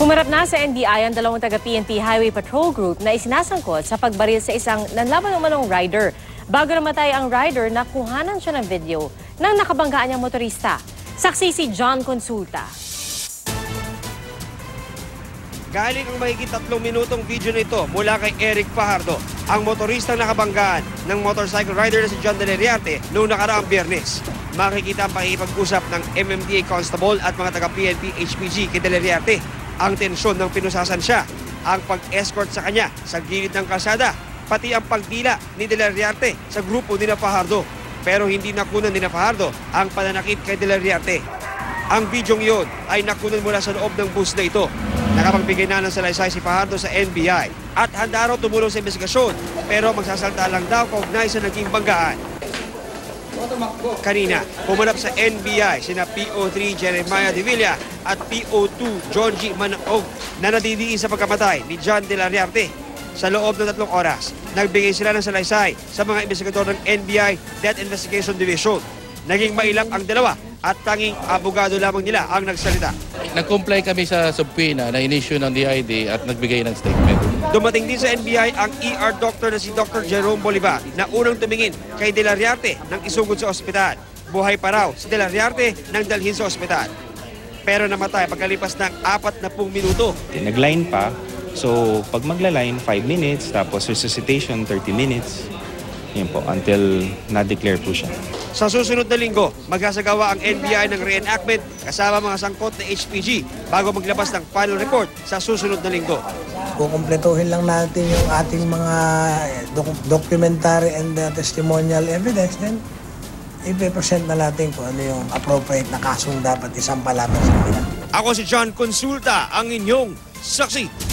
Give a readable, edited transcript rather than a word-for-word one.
Humarap na sa NBI ang dalawang taga-PNP Highway Patrol Group na isinasangkot sa pagbaril sa isang nanlaban-umanong rider. Bago namatay ang rider, nakuhanan siya ng video ng nakabanggaan niyang motorista. Saksi si John Consulta. Galing ang mahigit 3 minutong video nito mula kay Eric Fajardo, ang motoristang nakabanggaan ng motorcycle rider na si John De Leriarte noong nakaraang Biyernes. Makikita ang pakikipag-usap ng MMDA Constable at mga taga-PNP HPG kay De Leriarte. Ang tensyon ng pinusasan siya, ang pag-escort sa kanya sa gilid ng kalsada, pati ang pagdila ni De Leriarte sa grupo ni Fajardo. Pero hindi nakunan ni Fajardo ang pananakit kay De Leriarte. Ang bidyong iyon ay nakunan mula sa loob ng bus na ito. Nakapagbigay na ng salaysay si Fajardo sa NBI at handa raw tumulong sa investigasyon, pero magsasalta lang daw kaugnay sa naging banggaan. Kanina, pumanap sa NBI sina PO3 Jeremiah De Villa at PO2 John G. Manaog na nadidiin sa pagkamatay ni John De Leriarte. Sa loob ng 3 oras, nagbigay sila ng salaysay sa mga investigador ng NBI Death Investigation Division. Naging mailap ang dalawa at tanging abogado lamang nila ang nagsalita. Nag-comply kami sa subpoena na in-issue ng DID at nagbigay ng statement. Dumating din sa NBI ang ER doctor na si Dr. Jerome Bolivar na unang tumingin kay De Leriarte nang isugod sa ospital. Buhay pa raw si De Leriarte nang dalhin sa ospital. Pero namatay pagkalipas ng 40 minuto. Nag-line pa. So pag magla-line, 5 minutes, tapos resuscitation, 30 minutes. Yun po, until na-declare po siya. Sa susunod na linggo, magsasagawa ang NBI ng reenactment kasama mga sangkot na HPG bago maglabas ng final report sa susunod na linggo. Kukumpletuhin lang natin yung ating mga documentary and testimonial evidence, then i-present na natin kung ano yung appropriate na kasong dapat isampalaban sa kanila. Ako si John Consulta, ang inyong saksi.